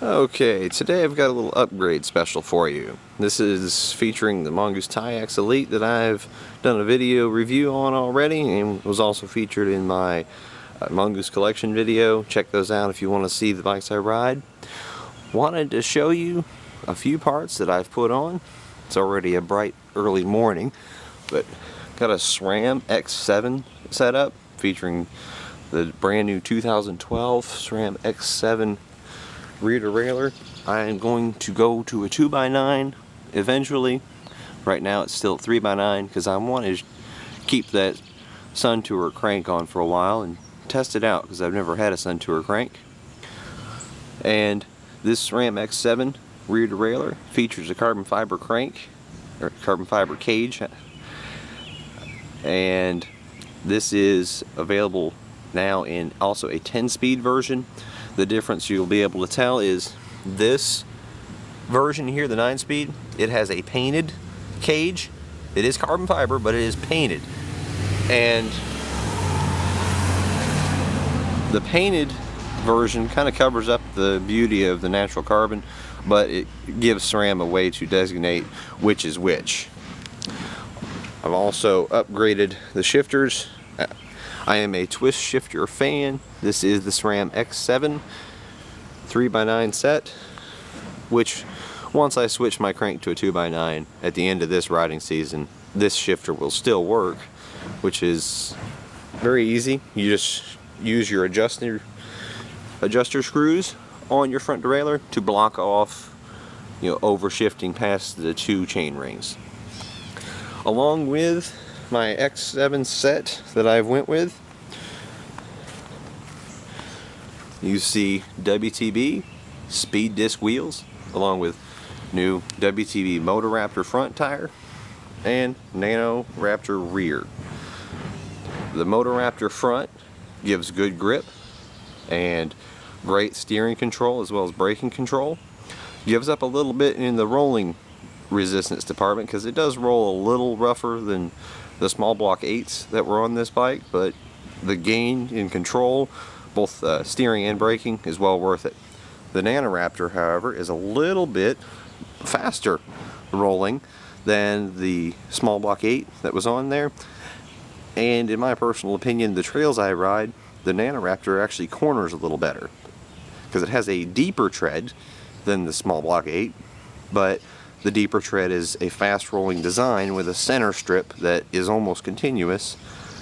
Okay, today I've got a little upgrade special for you. This is featuring the Mongoose Tyax Elite that I've done a video review on already, and was also featured in my Mongoose collection video. Check those out if you want to see the bikes I ride. Wanted to show you a few parts that I've put on. It's already a bright early morning, but got a Sram X7 setup featuring the brand new 2012 Sram X7 rear derailleur. I am going to go to a 2x9 eventually. Right now it's still 3x9 because I want to keep that Sun Tour crank on for a while and test it out, because I've never had a Sun Tour crank. And this Sram X7 rear derailleur features a carbon fiber crank, or carbon fiber cage, and this is available now in also a 10-speed version. The difference you'll be able to tell is this version here, the 9-speed, it has a painted cage. It is carbon fiber, but it is painted. And the painted version kind of covers up the beauty of the natural carbon, but it gives SRAM a way to designate which is which. I've also upgraded the shifters. I am a twist shifter fan. This is the Sram X7 3x9 set, which once I switch my crank to a 2x9 at the end of this riding season, this shifter will still work, which is very easy. You just use your adjuster screws on your front derailleur to block off, over shifting past the 2 chain rings. Along with my X7 set that I've went with, you see WTB speed disc wheels, along with new WTB Motor Raptor front tire and Nano Raptor rear. The Motor Raptor front gives good grip and great steering control as well as braking control. Gives up a little bit in the rolling resistance department because it does roll a little rougher than the small block 8s that were on this bike, but the gain in control, both steering and braking, is well worth it. The Nano Raptor, however, is a little bit faster rolling than the small block 8 that was on there, and in my personal opinion, the trails I ride, the Nano Raptor actually corners a little better because it has a deeper tread than the small block 8, but the deeper tread is a fast rolling design with a center strip that is almost continuous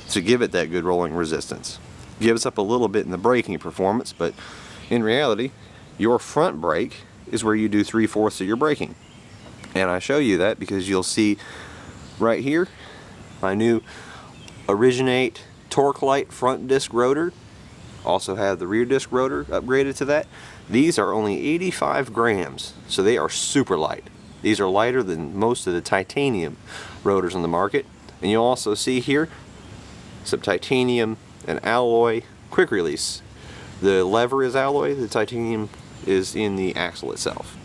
to give it that good rolling resistance. Gives up a little bit in the braking performance, but in reality your front brake is where you do 3/4 of your braking. And I show you that because you'll see right here my new Originate Torque Light front disc rotor. Also have the rear disc rotor upgraded to that. These are only 85 grams, so they are super light. These are lighter than most of the titanium rotors on the market. And you'll also see here some titanium and alloy quick release. The lever is alloy, the titanium is in the axle itself.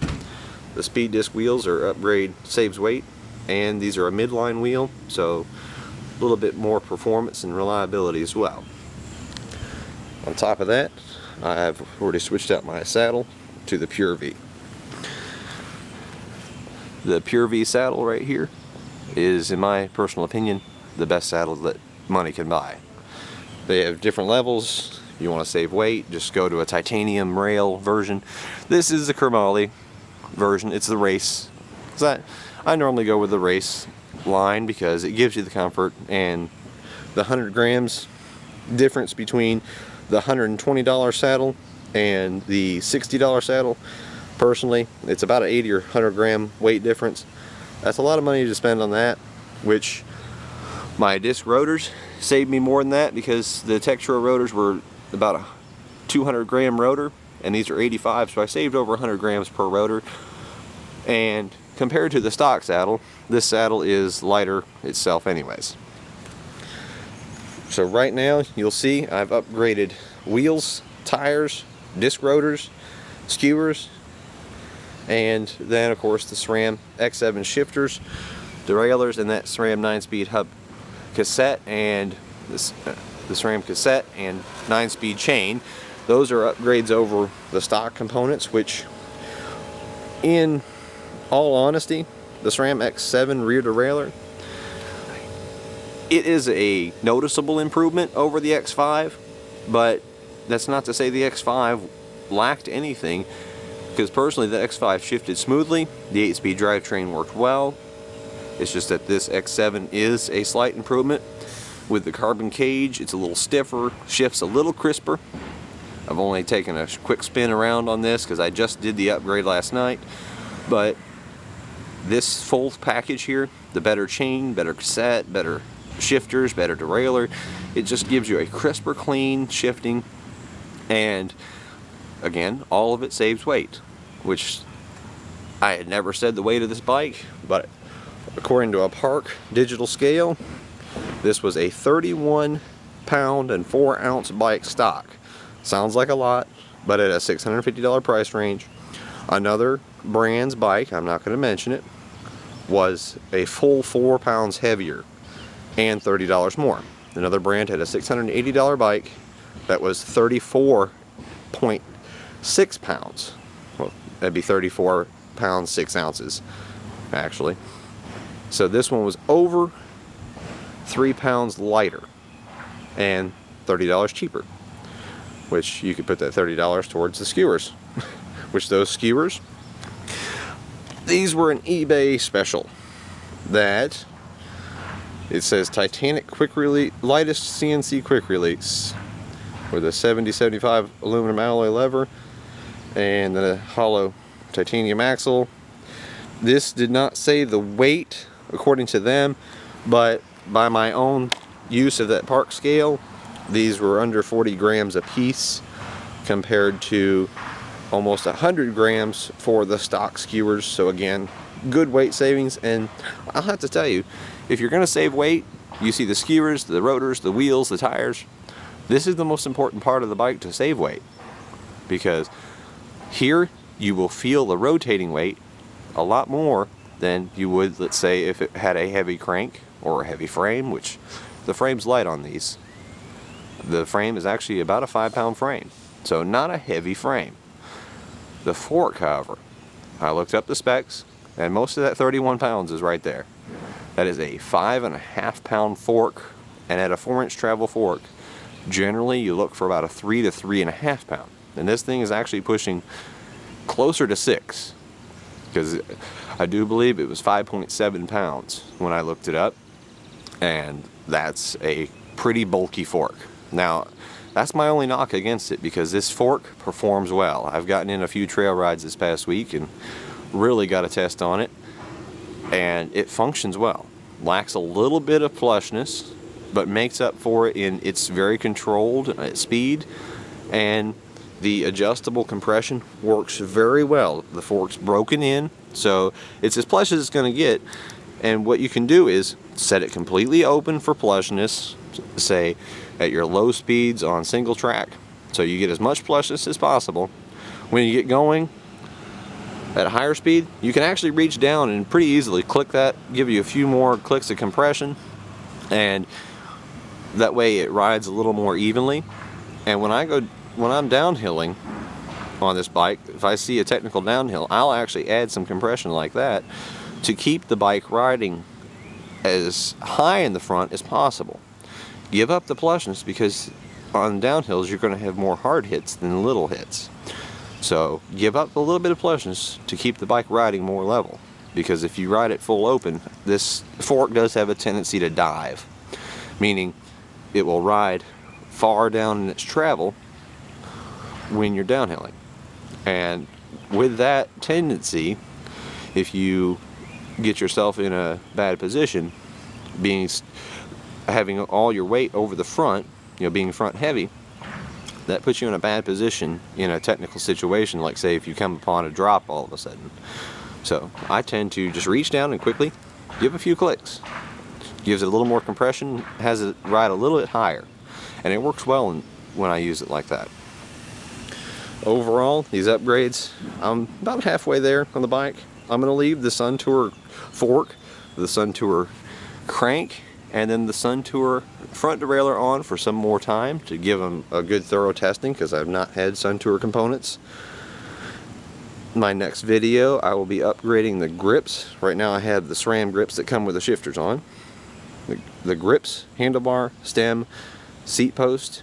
The speed disc wheels are upgrade, saves weight, and these are a midline wheel, so a little bit more performance and reliability as well. On top of that, I've already switched out my saddle to the Pure V. The Pure V saddle right here is, in my personal opinion, the best saddle that money can buy. They have different levels. You want to save weight, just go to a titanium rail version. This is the chromoly version. It's the race. I normally go with the race line because it gives you the comfort, and the 100 grams difference between the $120 saddle and the $60 saddle, personally, it's about an 80 or 100 gram weight difference. That's a lot of money to spend on that, which my disc rotors saved me more than that, because the Textro rotors were about a 200 gram rotor and these are 85, so I saved over 100 grams per rotor. And compared to the stock saddle, this saddle is lighter itself anyways. So right now you'll see I've upgraded wheels, tires, disc rotors, skewers, and then of course the SRAM X7 shifters, derailleurs, and that SRAM 9-speed hub cassette, and the SRAM cassette and 9-speed chain. Those are upgrades over the stock components, which In all honesty, the Sram X7 rear derailleur, it is a noticeable improvement over the X5, but that's not to say the X5 lacked anything, because personally the X5 shifted smoothly, the 8-speed drivetrain worked well. It's just that this X7 is a slight improvement. With the carbon cage, it's a little stiffer, shifts a little crisper. I've only taken a quick spin around on this because I just did the upgrade last night, but this full package here, the better chain, better cassette, better shifters, better derailleur, it just gives you a crisper, clean shifting, and again, all of it saves weight, which I had never said the weight of this bike, but according to a Park digital scale, this was a 31 pound and 4 ounce bike stock. Sounds like a lot, but at a $650 price range. Another brand's bike, I'm not going to mention it, was a full 4 pounds heavier and $30 more. Another brand had a $680 bike that was 34.6 pounds. Well, that'd be 34 pounds 6 ounces actually. So this one was over 3 pounds lighter and $30 cheaper, which you could put that $30 towards the skewers. Which those skewers, these were an eBay special that it says Titanic quick release, lightest CNC quick release, with a 70-75 aluminum alloy lever and then a hollow titanium axle. This did not say the weight according to them, but by my own use of that Park scale, these were under 40 grams a piece compared to almost 100 grams for the stock skewers. So again, good weight savings. And I'll have to tell you, if you're going to save weight, you see the skewers, the rotors, the wheels, the tires, this is the most important part of the bike to save weight, because here you will feel the rotating weight a lot more than you would, let's say, if it had a heavy crank or a heavy frame, which the frame's light on these. The frame is actually about a 5 pound frame, so not a heavy frame. The fork, however, I looked up the specs, and most of that 31 pounds is right there. That is a 5.5 pound fork, and at a 4-inch travel fork, generally you look for about a 3 to 3.5 pound. And this thing is actually pushing closer to 6, because I do believe it was 5.7 pounds when I looked it up, and that's a pretty bulky fork. Now, that's my only knock against it, because this fork performs well. I've gotten in a few trail rides this past week and really got a test on it, and it functions well. Lacks a little bit of plushness, but makes up for it in its very controlled speed, and the adjustable compression works very well. The fork's broken in, so it's as plush as it's going to get, and what you can do is set it completely open for plushness, say at your low speeds on single track, so you get as much plushness as possible. When you get going at a higher speed, you can actually reach down and pretty easily click that, give you a few more clicks of compression, and that way it rides a little more evenly. And when I'm downhilling on this bike, if I see a technical downhill, I'll actually add some compression like that to keep the bike riding as high in the front as possible. Give up the plushness, because on downhills you're going to have more hard hits than little hits. So give up a little bit of plushness to keep the bike riding more level, because if you ride it full open, this fork does have a tendency to dive, meaning it will ride far down in its travel when you're downhilling. And with that tendency, if you get yourself in a bad position, having all your weight over the front, being front heavy, that puts you in a bad position in a technical situation, like say if you come upon a drop all of a sudden. So I tend to just reach down and quickly give a few clicks. Gives it a little more compression, has it ride a little bit higher, and it works well when I use it like that. Overall, these upgrades, I'm about halfway there on the bike. I'm going to leave the Sun Tour fork, the Sun Tour crank, and then the Sun Tour front derailleur on for some more time to give them a good thorough testing, because I've not had Sun Tour components. my next video, I will be upgrading the grips. Right now I have the Sram grips that come with the shifters on. The grips, handlebar, stem, seat post,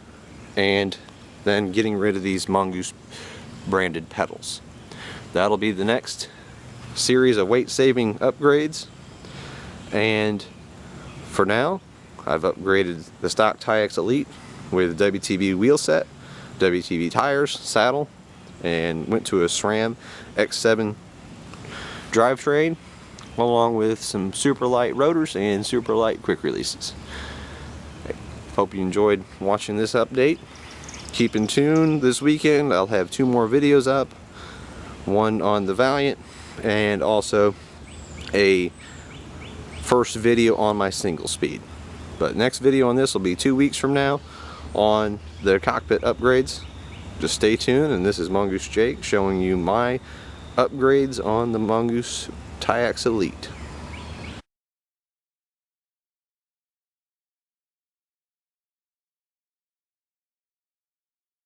and then getting rid of these Mongoose branded pedals. That'll be the next series of weight saving upgrades. And for now, I've upgraded the stock Tyax Elite with WTB wheel set, WTB tires, saddle, and went to a Sram X7 drivetrain along with some super light rotors and super light quick releases. Hope you enjoyed watching this update. Keep in tune this weekend. I'll have 2 more videos up, one on the Valiant and also a first video on my single speed. But next video on this will be 2 weeks from now on the cockpit upgrades. Just stay tuned, and this is Mongoose Jake showing you my upgrades on the Mongoose Tyax Elite.